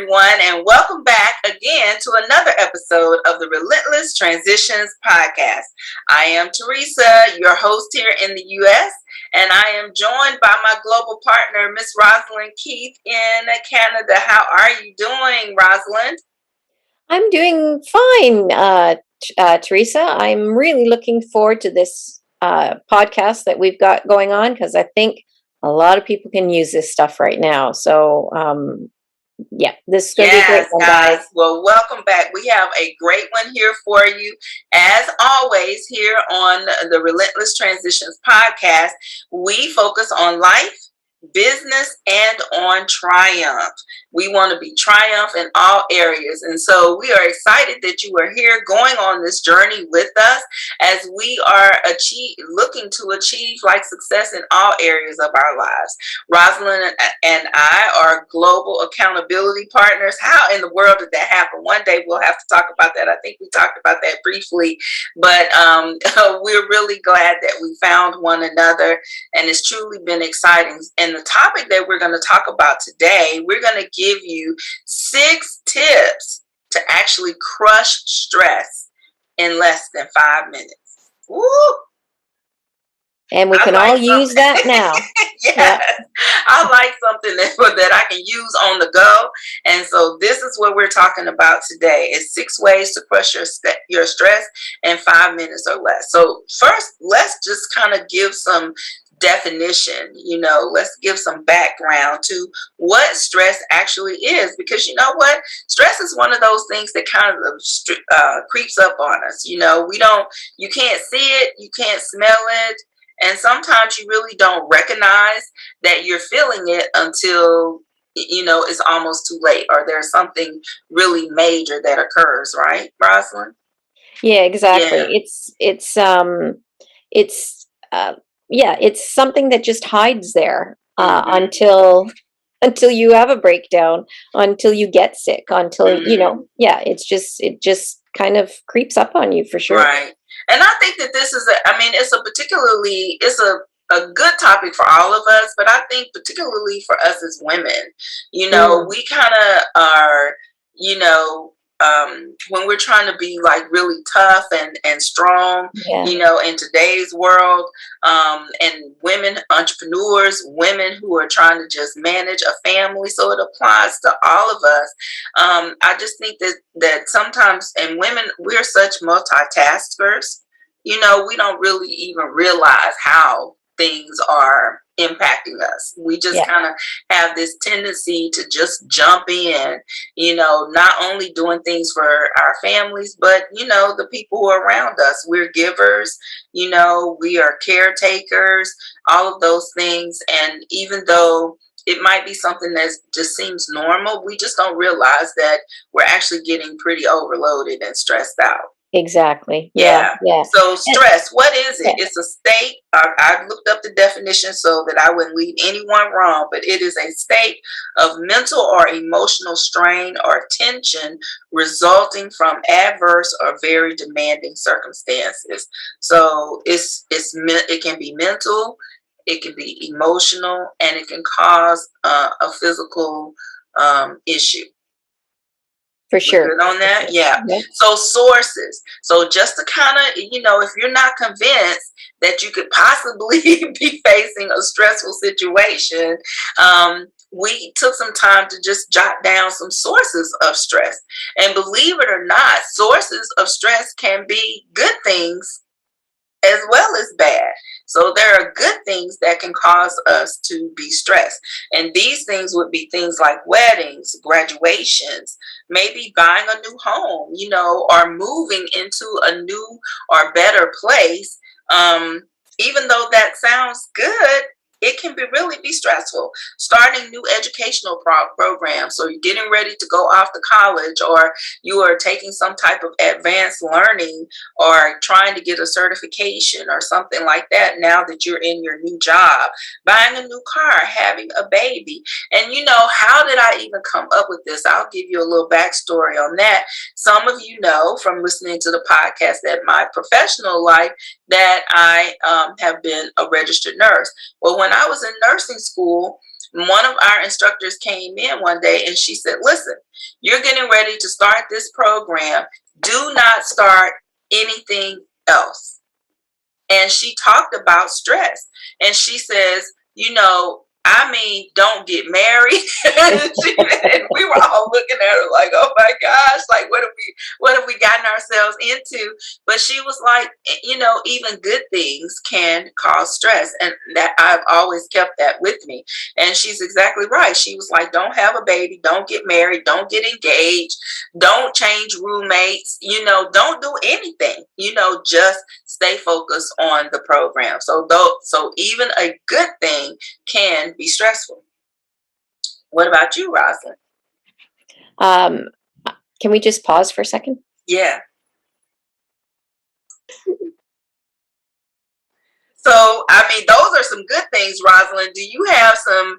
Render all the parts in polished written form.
everyone, and welcome back again to another episode of the Relentless Transitions podcast. I am Teresa, your host here in the U.S., and I am joined by my global partner, Miss Rosalind Keith in Canada. How are you doing, Rosalind? I'm doing fine, Teresa. I'm really looking forward to this podcast that we've got going on because I think a lot of people can use this stuff right now. So, this is going to be a great Yes, one, guys. guys. Well, welcome back. We have a great one here for you. As always, here on the Relentless Transitions podcast, we focus on life, business, and on triumph. We want to be triumph in all areas. And so we are excited that you are here going on this journey with us as we are looking to achieve like success in all areas of our lives. Rosalind and I are global accountability partners. How in the world did that happen? One day we'll have to talk about that. I think we talked about that briefly, but we're really glad that we found one another, and it's truly been exciting. And the topic that we're going to talk about today, we're going to give you 6 tips to actually crush stress in less than 5 minutes. Woo! And we can all use that now. Yes. Yeah. I like something that I can use on the go. And so this is what we're talking about today. It's 6 ways to crush your stress in 5 minutes or less. So first, let's just kind of give some definition, let's give some background to what stress actually is, because you know what, stress is one of those things that kind of creeps up on us. You can't see it, you can't smell it, and sometimes you really don't recognize that you're feeling it until it's almost too late, or there's something really major that occurs, right, Rosalind? Yeah, exactly. Yeah. It's something that just hides there until you have a breakdown, until you get sick, until it just kind of creeps up on you for sure. Right. And I think that this is it's a good topic for all of us, but I think particularly for us as women, we kind of are, when we're trying to be like really tough and strong, in today's world, and women entrepreneurs, women who are trying to just manage a family. So it applies to all of us. I just think that sometimes, and women, we're such multitaskers, we don't really even realize how things are impacting us. We just kind of have this tendency to just jump in, not only doing things for our families, but, the people who are around us. We're givers, we are caretakers, all of those things. And even though it might be something that just seems normal, we just don't realize that we're actually getting pretty overloaded and stressed out. Exactly. Yeah. So stress, what is it? It's a state. I looked up the definition so that I wouldn't leave anyone wrong, but it is a state of mental or emotional strain or tension resulting from adverse or very demanding circumstances. So it can be mental, it can be emotional, and it can cause a physical issue. For sure. Good on that? Yeah. So sources. So just to kind of, if you're not convinced that you could possibly be facing a stressful situation, we took some time to just jot down some sources of stress. And believe it or not, sources of stress can be good things as well as bad. So there are good things that can cause us to be stressed. And these things would be things like weddings, graduations, maybe buying a new home, or moving into a new or better place. Even though that sounds good, it can really be stressful. Starting new educational programs, so you're getting ready to go off to college, or you are taking some type of advanced learning, or trying to get a certification or something like that now that you're in your new job. Buying a new car, having a baby. And how did I even come up with this? I'll give you a little backstory on that. Some of you know from listening to the podcast that my professional life that I have been a registered nurse. Well, when I was in nursing school, One of our instructors came in one day and she said, listen, you're getting ready to start this program. Do not start anything else. And she talked about stress. And she says, don't get married. And we were all looking at her like, oh my gosh, like what have we gotten ourselves into? But she was like, even good things can cause stress. And that I've always kept that with me. And she's exactly right. She was like, don't have a baby, don't get married, don't get engaged, don't change roommates, don't do anything, just stay focused on the program. So even a good thing can be stressful. What about you, Rosalind? Can we just pause for a second? Yeah. So, those are some good things, Rosalind. Do you have some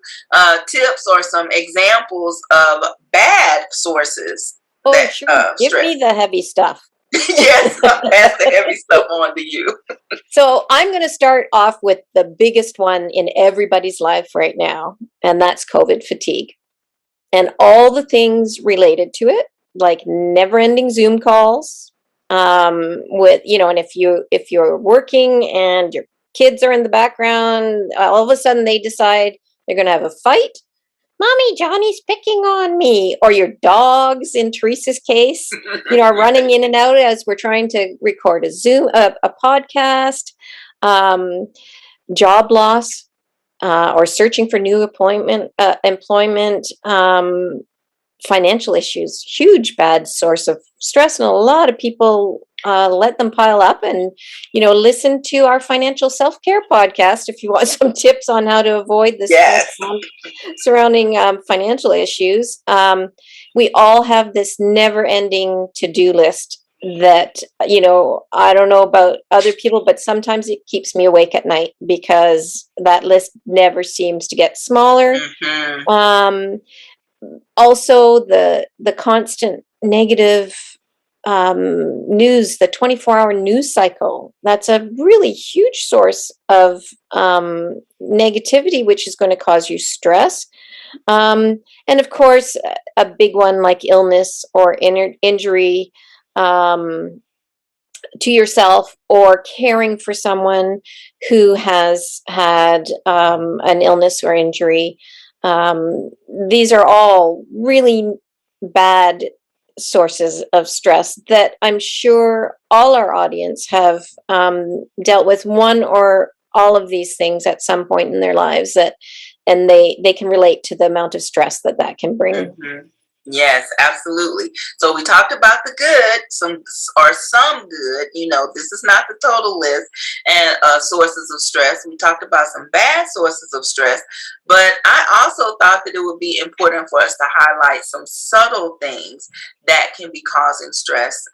tips or some examples of bad sources? Oh, sure. Give me the heavy stuff. Yes, I'll pass the heavy stuff on to you. So I'm going to start off with the biggest one in everybody's life right now, and that's COVID fatigue. And all the things related to it, like never-ending Zoom calls, and if you're working and your kids are in the background, all of a sudden they decide they're going to have a fight. Mommy, Johnny's picking on me. Or your dogs, in Teresa's case, are running in and out as we're trying to record a podcast, job loss, or searching for new employment, financial issues, huge bad source of stress. And a lot of people let them pile up. And, listen to our financial self-care podcast if you want some tips on how to avoid this surrounding financial issues. We all have this never-ending to-do list that, I don't know about other people, but sometimes it keeps me awake at night because that list never seems to get smaller. Mm-hmm. Also, the constant negative news, the 24-hour news cycle, that's a really huge source of negativity, which is going to cause you stress. And of course, a big one like illness or injury to yourself, or caring for someone who has had an illness or injury. These are all really bad sources of stress that I'm sure all our audience have dealt with one or all of these things at some point in their lives, and they can relate to the amount of stress that can bring. Mm-hmm. Yes, absolutely. So we talked about the good, some good, this is not the total list, and sources of stress. We talked about some bad sources of stress, but I also thought that it would be important for us to highlight some subtle things that can be causing stress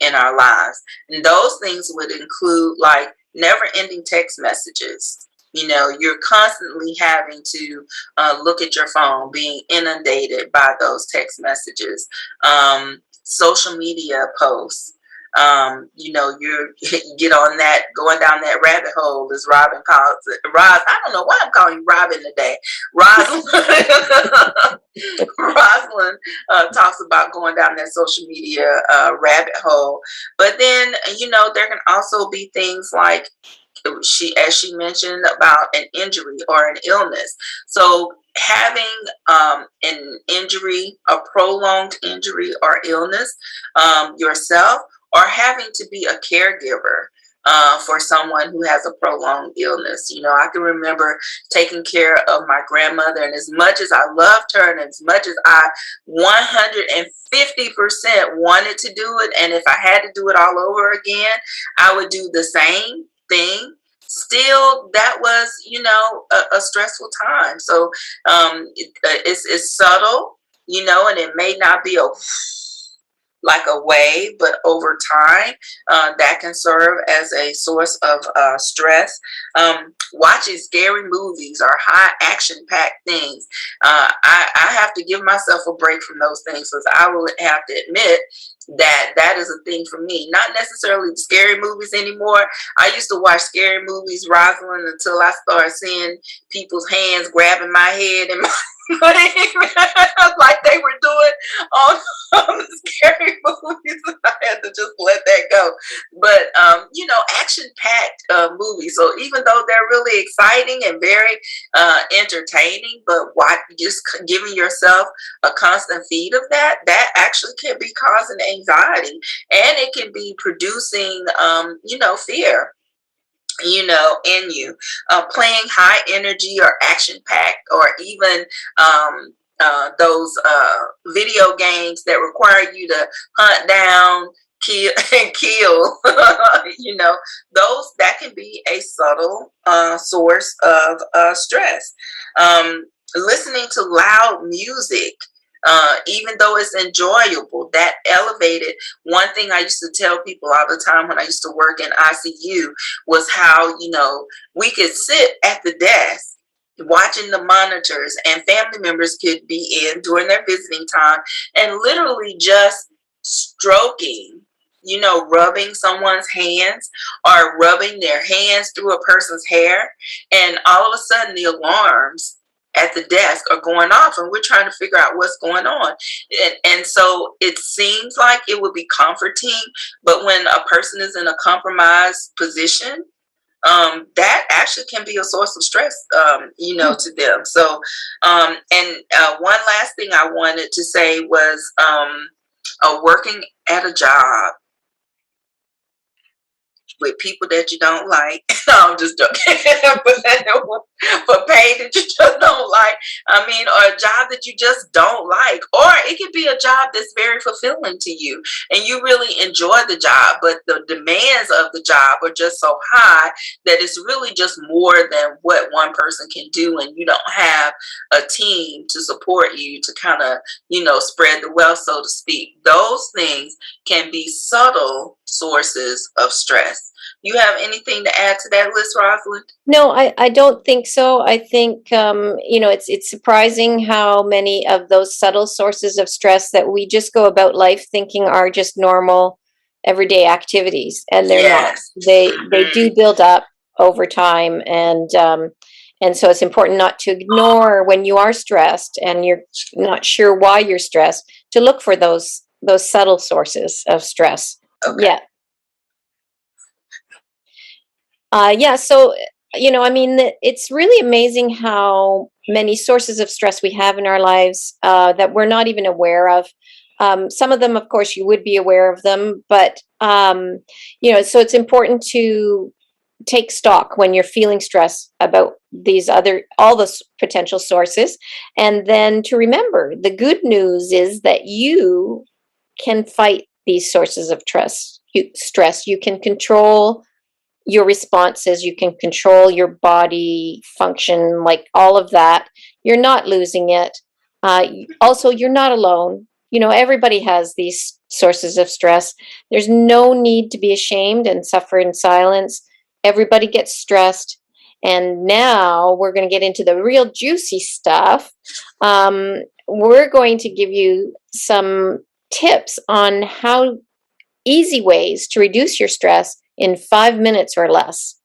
in our lives. And those things would include like never-ending text messages. You're constantly having to look at your phone, being inundated by those text messages, social media posts. You get on that, going down that rabbit hole, as Robin calls it. I don't know why I'm calling you Robin today. Rosalind talks about going down that social media rabbit hole. But then, there can also be things like, as she mentioned, about an injury or an illness. So having an injury, a prolonged injury or illness yourself, or having to be a caregiver for someone who has a prolonged illness. I can remember taking care of my grandmother, and as much as I loved her and as much as I 150% wanted to do it, and if I had to do it all over again, I would do the same thing. Still, that was, a stressful time. So it's subtle, and it may not be like a wave, but over time, that can serve as a source of stress. Watching scary movies or high action packed things, I have to give myself a break from those things, because I will have to admit that that is a thing for me. Not necessarily the scary movies anymore. I used to watch scary movies, Rosalind, until I started seeing people's hands grabbing my head and my like they were doing on the scary movies. I had to just let that go. But action-packed movies. So even though they're really exciting and very entertaining, but just giving yourself a constant feed of that actually can be causing anxiety, and it can be producing fear in you. Playing high energy or action packed, or even those video games that require you to hunt down, kill, and kill, those that can be a subtle source of stress. Listening to loud music, even though it's enjoyable, that elevated. One thing I used to tell people all the time when I used to work in ICU was how, we could sit at the desk watching the monitors, and family members could be in during their visiting time and literally just stroking, rubbing someone's hands or rubbing their hands through a person's hair. And all of a sudden the alarms at the desk are going off, and we're trying to figure out what's going on. And so it seems like it would be comforting, but when a person is in a compromised position, that actually can be a source of stress, to them. So, one last thing I wanted to say was working at a job with people that you don't like. No, I'm just joking. For pay that you just don't like. Or a job that you just don't like. Or it could be a job that's very fulfilling to you and you really enjoy the job, but the demands of the job are just so high that it's really just more than what one person can do, and you don't have a team to support you to kind of, spread the wealth, so to speak. Those things can be subtle sources of stress. You have anything to add to that list, Rosalind? No, I don't think so. I think it's surprising how many of those subtle sources of stress that we just go about life thinking are just normal everyday activities, and they're not. Yes. They do build up over time, and so it's important not to ignore when you are stressed and you're not sure why you're stressed, to look for those subtle sources of stress. Okay. Yeah. So, it's really amazing how many sources of stress we have in our lives that we're not even aware of. Some of them, of course, you would be aware of them, but, so it's important to take stock when you're feeling stress about all the potential sources. And then to remember, the good news is that you can fight these sources of stress. You can control your responses, you can control your body function, like all of that. You're not losing it. Also, you're not alone. Everybody has these sources of stress. There's no need to be ashamed and suffer in silence. Everybody gets stressed. And now we're going to get into the real juicy stuff. We're going to give you some tips on how easy ways to reduce your stress in 5 minutes or less.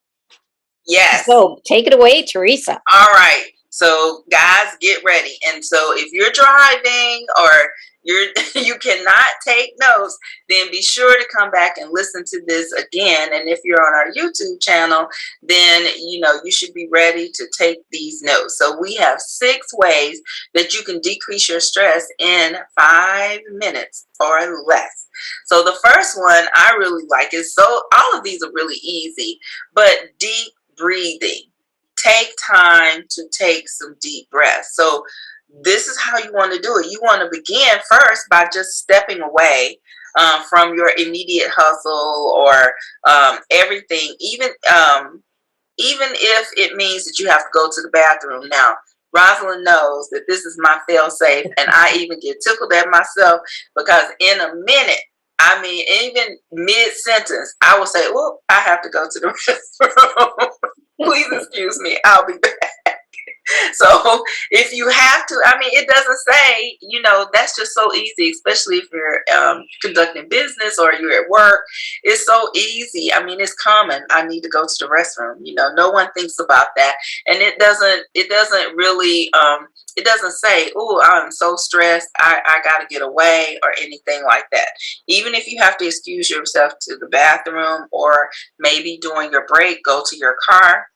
Yes. So take it away, Teresa. All right. So guys, get ready. And so if you're driving or you cannot take notes, then be sure to come back and listen to this again. And if you're on our YouTube channel, then you should be ready to take these notes. So we have 6 ways that you can decrease your stress in 5 minutes or less. So the first one I really like is, all of these are really easy, but deep breathing. Take time to take some deep breaths. So this is how you want to do it. You want to begin first by just stepping away from your immediate hustle or everything, even if it means that you have to go to the bathroom. Now, Rosalind knows that this is my fail safe, and I even get tickled at myself because in a minute I mean, even mid-sentence, I will say, "Oh, I have to go to the restroom. Please excuse me. I'll be back." So if you have to, I mean, it doesn't say, that's just so easy, especially if you're conducting business or you're at work. It's so easy. I mean, it's common. I need to go to the restroom. No one thinks about that. And it doesn't really, it doesn't say, "Oh, I'm so stressed. I got to get away," or anything like that. Even if you have to excuse yourself to the bathroom, or maybe during your break, go to your car.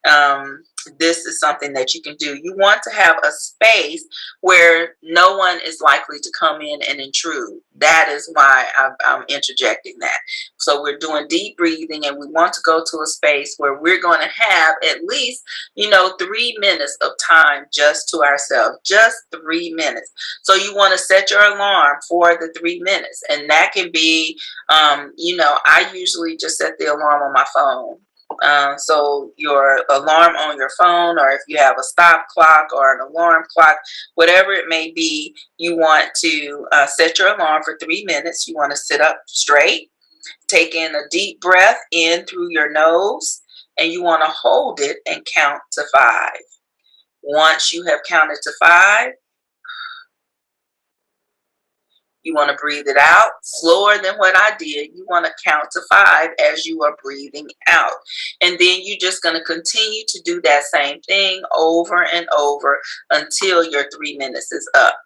um, this is something that you can do. You want to have a space where no one is likely to come in and intrude. That is why I'm interjecting that. So we're doing deep breathing, and we want to go to a space where we're going to have at least, 3 minutes of time just to ourselves, just 3 minutes. So you want to set your alarm for the 3 minutes, and that can be, I usually just set the alarm on my phone. So your alarm on your phone, or if you have a stop clock or an alarm clock, whatever it may be, you want to set your alarm for 3 minutes. You want to sit up straight, take in a deep breath in through your nose, and you want to hold it and count to 5. Once you have counted to 5, you want to breathe it out slower than what I did. You want to count to 5 as you are breathing out. And then you're just going to continue to do that same thing over and over until your 3 minutes is up.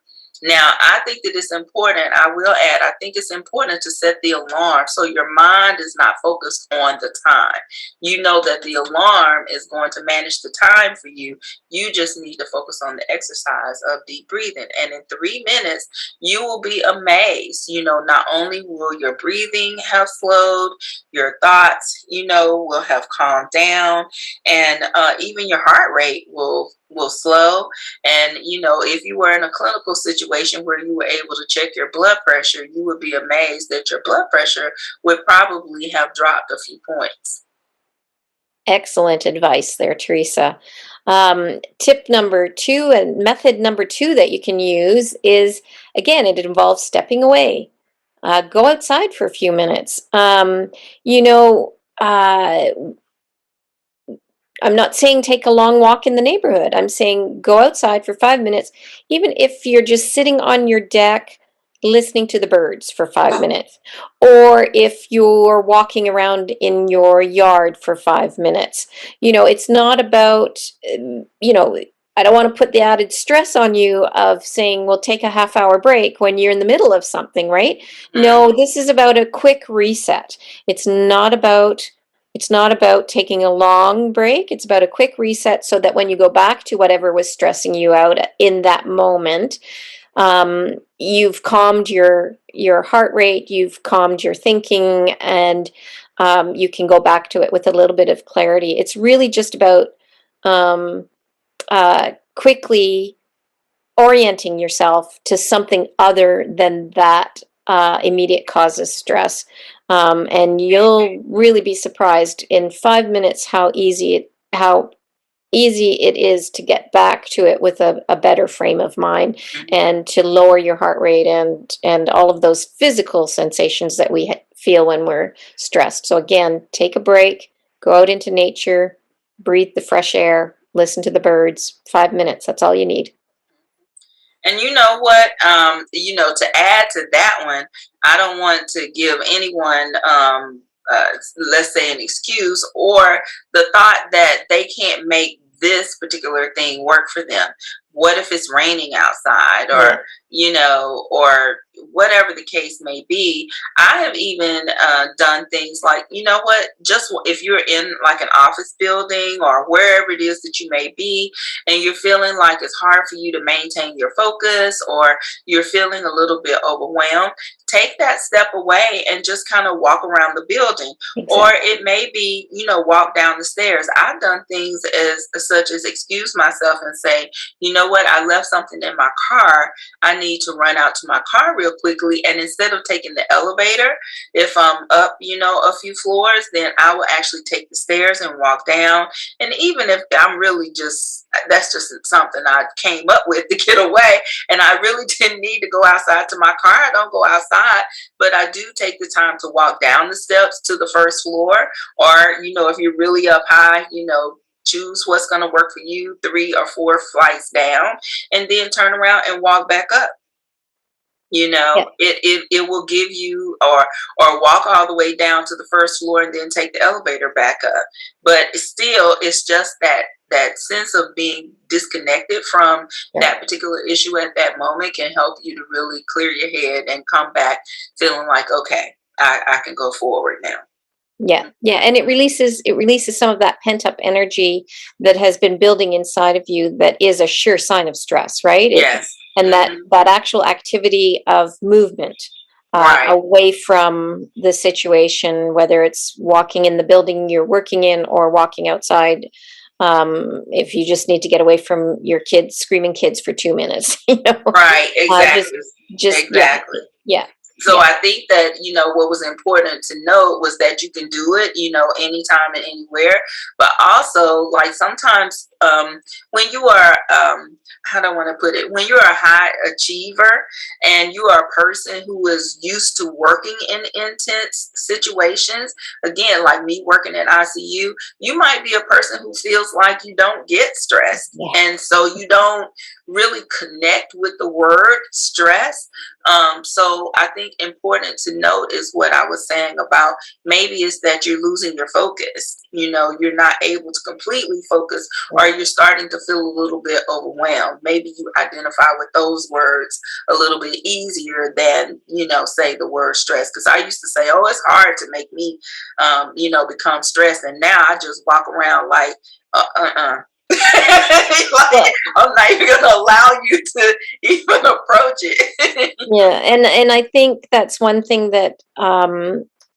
Now, I think that it's important, I will add, I think it's important to set the alarm so your mind is not focused on the time. You know that the alarm is going to manage the time for you. You just need to focus on the exercise of deep breathing. And in 3 minutes, you will be amazed. Not only will your breathing have slowed, your thoughts, will have calmed down, and even your heart rate will slow. And if you were in a clinical situation where you were able to check your blood pressure, you would be amazed that your blood pressure would probably have dropped a few points. Excellent advice there, Teresa. Tip number 2 and method number 2 that you can use is, again, it involves stepping away. Go outside for a few minutes. You know, uh, I'm not saying take a long walk in the neighborhood. I'm saying go outside for 5 minutes, even if you're just sitting on your deck listening to the birds for 5 minutes, or if you're walking around in your yard for 5 minutes. It's not about, I don't want to put the added stress on you of saying, well, take a half-hour break when you're in the middle of something, right? No, this is about a quick reset. It's not about taking a long break. It's about a quick reset so that when you go back to whatever was stressing you out in that moment, you've calmed your heart rate, you've calmed your thinking, and you can go back to it with a little bit of clarity. It's really just about quickly orienting yourself to something other than that immediate cause of stress. And you'll really be surprised in 5 minutes how easy it is to get back to it with a better frame of mind, and to lower your heart rate and all of those physical sensations that we feel when we're stressed. So again, take a break, go out into nature, breathe the fresh air, listen to the birds. 5 minutes, that's all you need. And you know what? To add to that one, I don't want to give anyone, let's say, an excuse or the thought that they can't make this particular thing work for them. What if it's raining outside, or or whatever the case may be? I have even done things like, what, just if you're in like an office building or wherever it is that you may be, and you're feeling like it's hard for you to maintain your focus, or you're feeling a little bit overwhelmed, take that step away and just kind of walk around the building. Exactly. Or it may be, walk down the stairs. I've done things such as excuse myself and say, you know what, I left something in my car. I need to run out to my car real quickly. And instead of taking the elevator, if I'm up, a few floors, then I will actually take the stairs and walk down. And even if I'm really that's just something I came up with to get away, and I really didn't need to go outside to my car, I don't go outside, but I do take the time to walk down the steps to the first floor. Or, if you're really up high, choose what's going to work for you, 3 or 4 flights down, and then turn around and walk back up. Yeah. It will give you, or walk all the way down to the first floor and then take the elevator back up. But it's just that sense of being disconnected from that particular issue at that moment can help you to really clear your head and come back feeling like, okay, I can go forward now. Yeah. Yeah. And it releases some of that pent up energy that has been building inside of you, that is a sure sign of stress, right? Yes. And that actual activity of movement Right. away from the situation, whether it's walking in the building you're working in or walking outside, if you just need to get away from your screaming kids for 2 minutes, Right. Exactly. just Exactly. yeah. So I think that, what was important to note was that you can do it, anytime and anywhere. But also, like, sometimes when you are, how do I want to put it? When you're a high achiever and you are a person who is used to working in intense situations, again, like me working in ICU, you might be a person who feels like you don't get stressed. Yeah. And so you don't really connect with the word stress. So I think important to note is what I was saying about, maybe it's that you're losing your focus. You're not able to completely focus, or you're starting to feel a little bit overwhelmed. Maybe you identify with those words a little bit easier than, say the word stress. Because I used to say, oh, it's hard to make me, become stressed. And now I just walk around like, like, I'm not even going to allow you to even approach it. Yeah, and I think that's one thing that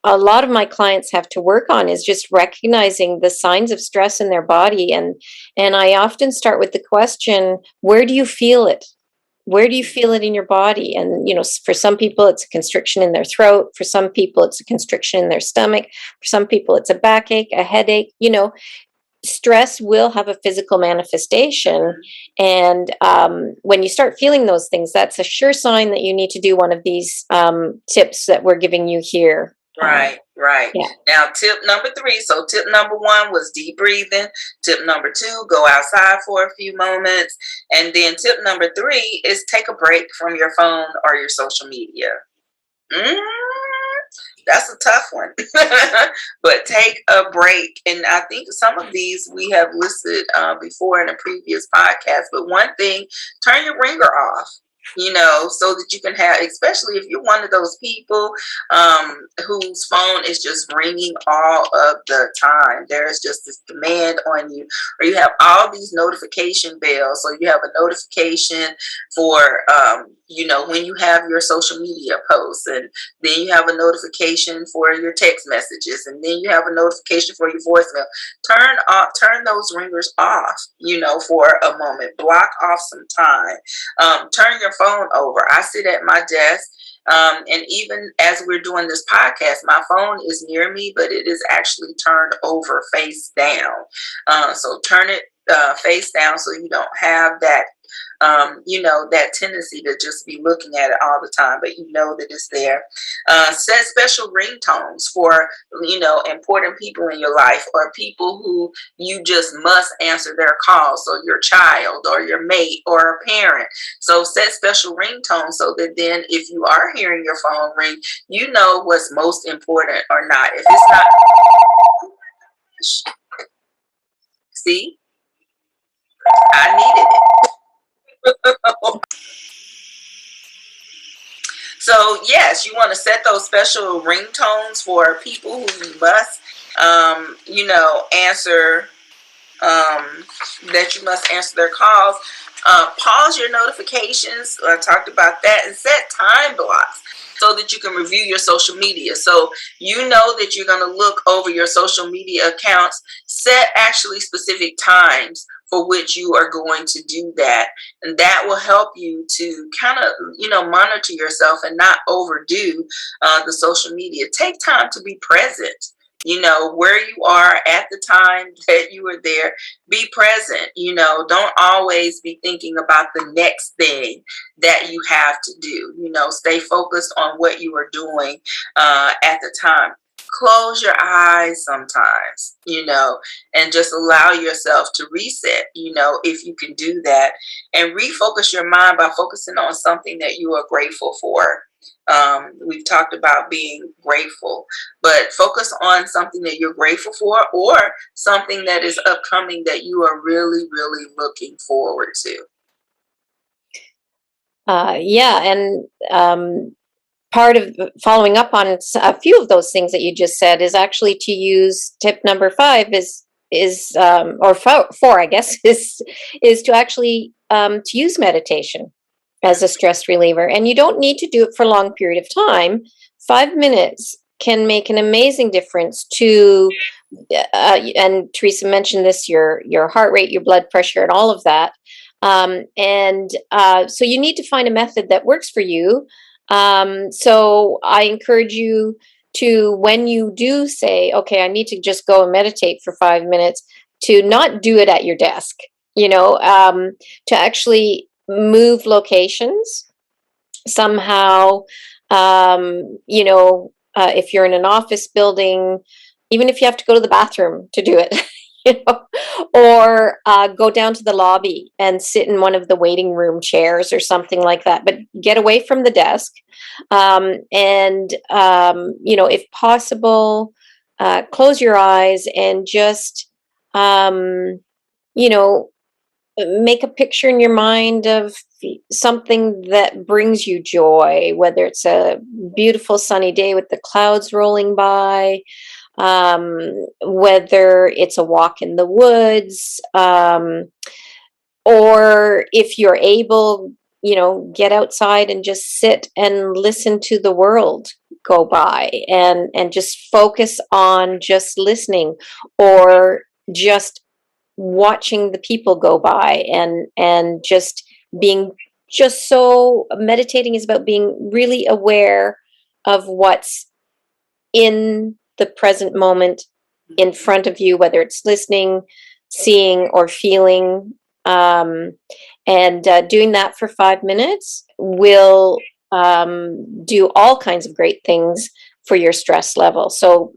a lot of my clients have to work on, is just recognizing the signs of stress in their body. And I often start with the question, where do you feel it? Where do you feel it in your body? And for some people it's a constriction in their throat, for some people it's a constriction in their stomach, for some people it's a backache, a headache. Stress will have a physical manifestation. And when you start feeling those things, that's a sure sign that you need to do one of these tips that we're giving you here. Right. Yeah. Now, tip number 3. So tip number 1 was deep breathing. Tip number 2, go outside for a few moments. And then tip number 3 is take a break from your phone or your social media. That's a tough one. But take a break. And I think some of these we have listed before in a previous podcast. But one thing, turn your ringer off. So that you can have, especially if you're one of those people whose phone is just ringing all of the time. There's just this demand on you, or you have all these notification bells. So you have a notification for, when you have your social media posts, and then you have a notification for your text messages, and then you have a notification for your voicemail. Turn those ringers off, for a moment. Block off some time. Turn your phone over. I sit at my desk, and even as we're doing this podcast, my phone is near me, but it is actually turned over face down. So turn it face down so you don't have that, that tendency to just be looking at it all the time, but that it's there. Set special ringtones for, important people in your life, or people who you just must answer their calls. So your child or your mate or a parent. So set special ringtones so that then if you are hearing your phone ring, you know what's most important or not. If it's not, see, I needed it. So yes, you want to set those special ringtones for people who you must, answer, that you must answer their calls. Pause your notifications. I talked about that, and set time blocks. so that you can review your social media. So you know that you're going to look over your social media accounts. Set actually specific times for which you are going to do that. And that will help you to kind of, monitor yourself and not overdo the social media. Take time to be present. Where you are at the time that you were there, be present. Don't always be thinking about the next thing that you have to do. Stay focused on what you are doing at the time. Close your eyes sometimes, and just allow yourself to reset, if you can do that, and refocus your mind by focusing on something that you are grateful for. We've talked about being grateful, but focus on something that you're grateful for, or something that is upcoming that you are really, really looking forward to. Yeah, and part of following up on a few of those things that you just said is actually to use tip number 5 or 4, I guess, is to actually to use meditation as a stress reliever. And you don't need to do it for a long period of time. 5 minutes can make an amazing difference to, and Teresa mentioned this, your heart rate, your blood pressure, and all of that. So you need to find a method that works for you. So I encourage you to, when you do say, okay, I need to just go and meditate for 5 minutes, to not do it at your desk, to actually move locations somehow. If you're in an office building, even if you have to go to the bathroom to do it, or go down to the lobby and sit in one of the waiting room chairs or something like that, but get away from the desk. If possible, close your eyes and just, make a picture in your mind of something that brings you joy, whether it's a beautiful sunny day with the clouds rolling by, whether it's a walk in the woods, or if you're able, get outside and just sit and listen to the world go by, and just focus on just listening, or just watching the people go by, and just being, just so meditating is about being really aware of what's in the present moment in front of you, whether it's listening, seeing, or feeling. Doing that for 5 minutes will do all kinds of great things for your stress level. So,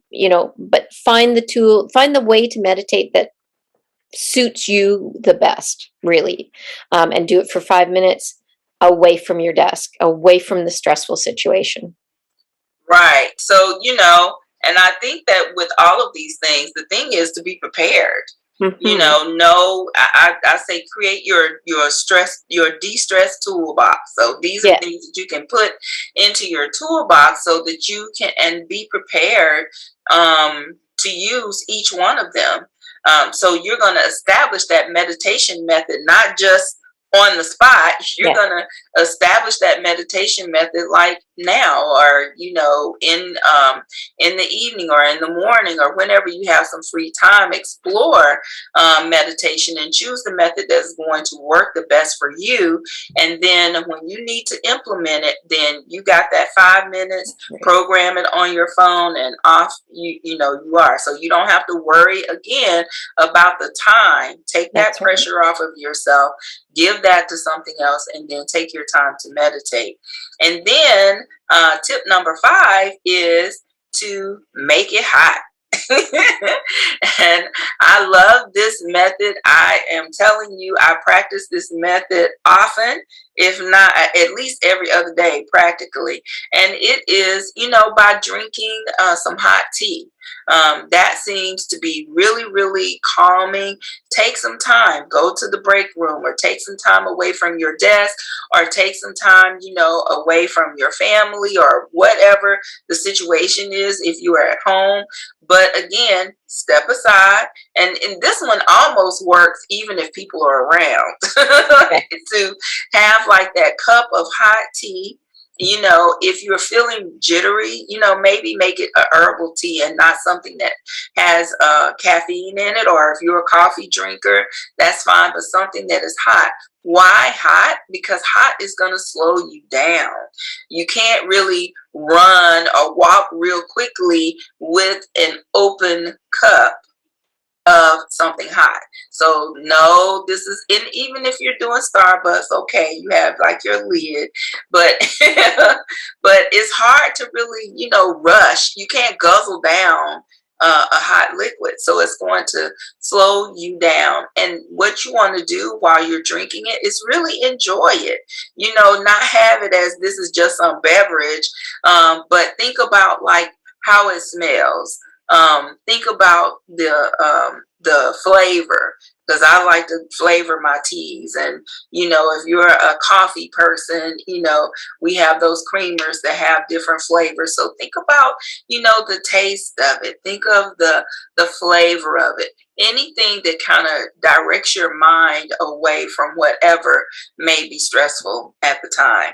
but find the way to meditate that suits you the best, really, and do it for 5 minutes away from your desk, away from the stressful situation. Right. So, and I think that with all of these things, the thing is to be prepared. Mm-hmm. I say create your de-stress toolbox. So these are things that you can put into your toolbox so that you can and be prepared to use each one of them. So you're going to establish that meditation method, not just on the spot. You're going to establish that meditation method like now, or in the evening or in the morning, or whenever you have some free time. Explore meditation and choose the method that's going to work the best for you. And then when you need to implement it, then you got that 5 minutes. Program it on your phone, and off you are. So you don't have to worry again about the time. Take that pressure off of yourself. Give that to something else, and then take your time to meditate. And then tip number 5 is to make it hot. And I love this method. I am telling you, I practice this method often, if not at least every other day, practically. And it is, by drinking some hot tea. That seems to be really, really calming. Take some time, go to the break room, or take some time away from your desk, or take some time, away from your family, or whatever the situation is if you are at home. But again, step aside, and this one almost works even if people are around. To have like that cup of hot tea, if you're feeling jittery, maybe make it a herbal tea and not something that has caffeine in it. Or if you're a coffee drinker, that's fine, but something that is hot. Why hot? Because hot is going to slow you down. You can't really run or walk real quickly with an open cup of something hot. So no, this is, and even if you're doing Starbucks, okay, you have like your lid, but but it's hard to really, rush. You can't guzzle down a hot liquid, so it's going to slow you down. And what you want to do while you're drinking it is really enjoy it. Not have it as this is just some beverage, but think about like how it smells. Think about the flavor, because I like to flavor my teas. And if you're a coffee person, we have those creamers that have different flavors. So think about the taste of it. Think of the flavor of it. Anything that kind of directs your mind away from whatever may be stressful at the time.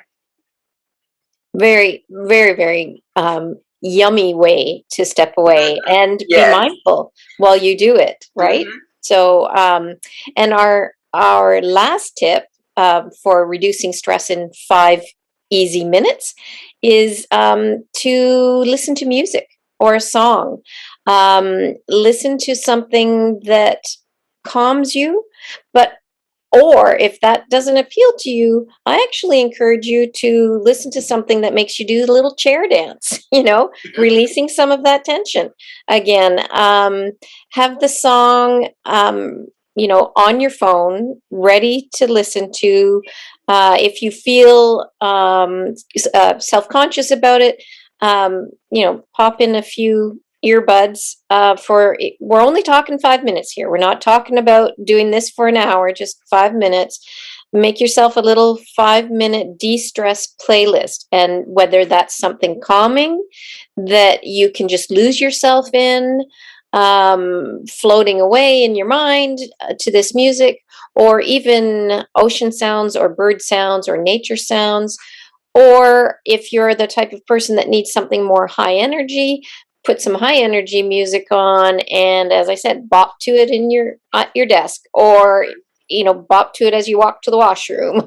Very, very, very yummy way to step away and be Yes. mindful while you do it, right? Mhm. So, and our last tip for reducing stress in 5 easy minutes is to listen to music or a song. Listen to something that calms you, but or if that doesn't appeal to you, I actually encourage you to listen to something that makes you do a little chair dance, releasing some of that tension. Again, have the song, on your phone, ready to listen to. If you feel self conscious about it, pop in a few earbuds we're only talking 5 minutes here. We're not talking about doing this for an hour, just 5 minutes. Make yourself a little 5-minute de-stress playlist, and whether that's something calming that you can just lose yourself in, floating away in your mind to this music, or even ocean sounds or bird sounds or nature sounds. Or if you're the type of person that needs something more high energy, put some high energy music on, and as I said, bop to it in your at your desk, or bop to it as you walk to the washroom,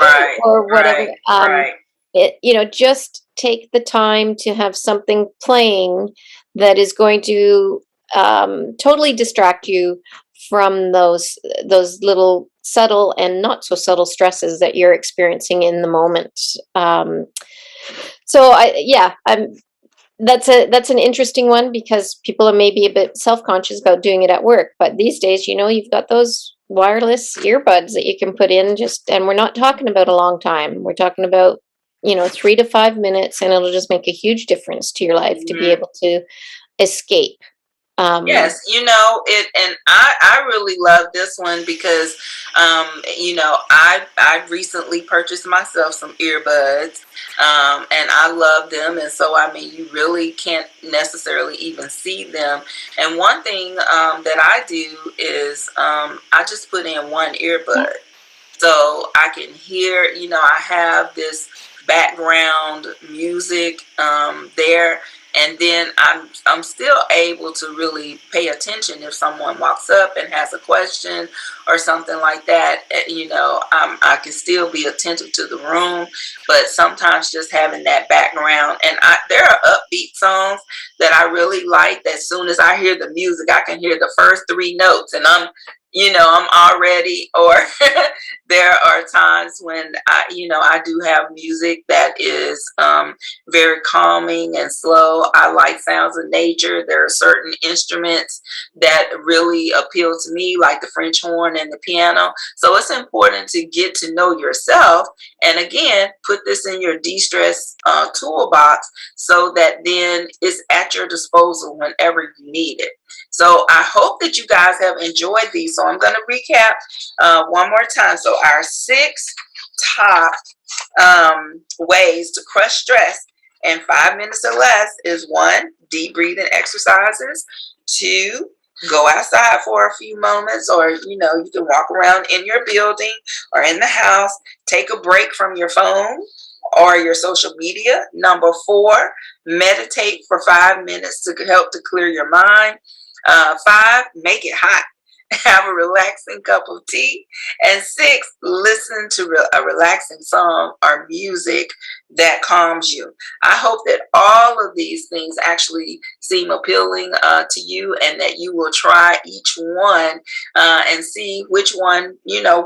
Right, or whatever. right, right. Just take the time to have something playing that is going to totally distract you from those little subtle and not so subtle stresses that you're experiencing in the moment. So I'm that's an interesting one, because people are maybe a bit self-conscious about doing it at work, but these days, you've got those wireless earbuds that you can put in, and we're not talking about a long time. We're talking about 3 to 5 minutes, and it'll just make a huge difference to your life to be Mhm. able to escape. Yes, it, and I really love this one because, I recently purchased myself some earbuds, and I love them, and so I mean, you really can't necessarily even see them. And one thing that I do is I just put in one earbud, so I can hear. I have this background music there, and then I'm still able to really pay attention if someone walks up and has a question or something like that. I can still be attentive to the room, but sometimes just having that background, and there are upbeat songs that I really like. That as soon as I hear the music, I can hear the first three notes, and I'm already, or there are times when I do have music that is very calming and slow. I like sounds of nature. There are certain instruments that really appeal to me, like the French horn and the piano. So it's important to get to know yourself, and again, put this in your de-stress toolbox, so that then it's at your disposal whenever you need it. So I hope that you guys have enjoyed these. So I'm going to recap one more time. So our 6 top ways to crush stress in 5 minutes or less is: 1, deep breathing exercises; 2, go outside for a few moments, or you can walk around in your building or in the house, take a break from your phone or your social media. Number 4, meditate for 5 minutes to help to clear your mind. 5, make it hot. Have a relaxing cup of tea. And 6, listen to a relaxing song or music that calms you. I hope that all of these things actually seem appealing to you, and that you will try each one and see which one,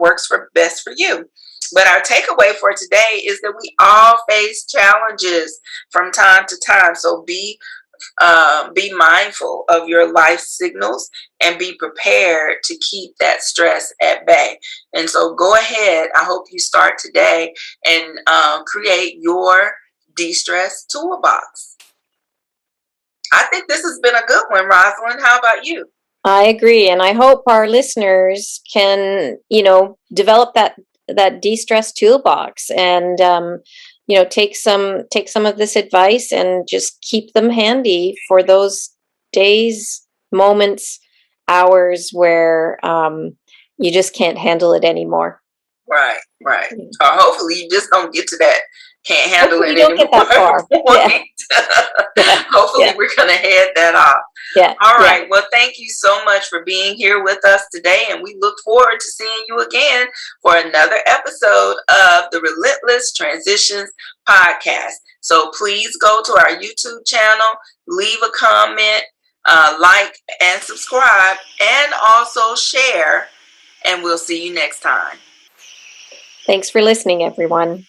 works for best for you. But our takeaway for today is that we all face challenges from time to time. So be mindful of your life signals and be prepared to keep that stress at bay. And so go ahead. I hope you start today and create your de-stress toolbox. I think this has been a good one, Rosalind. How about you? I agree, and I hope our listeners can, develop that de-stress toolbox, and take some of this advice and just keep them handy for those days, moments, hours where you just can't handle it anymore. Right. Or hopefully you just don't get to that can't handle Hopefully it you don't anymore. get that far. Yeah. Hopefully Yeah. we're going to head that off. Yeah. All right. Well, thank you so much for being here with us today. And we look forward to seeing you again for another episode of the Relentless Transitions podcast. So please go to our YouTube channel, leave a comment, like and subscribe, and also share. And we'll see you next time. Thanks for listening, everyone.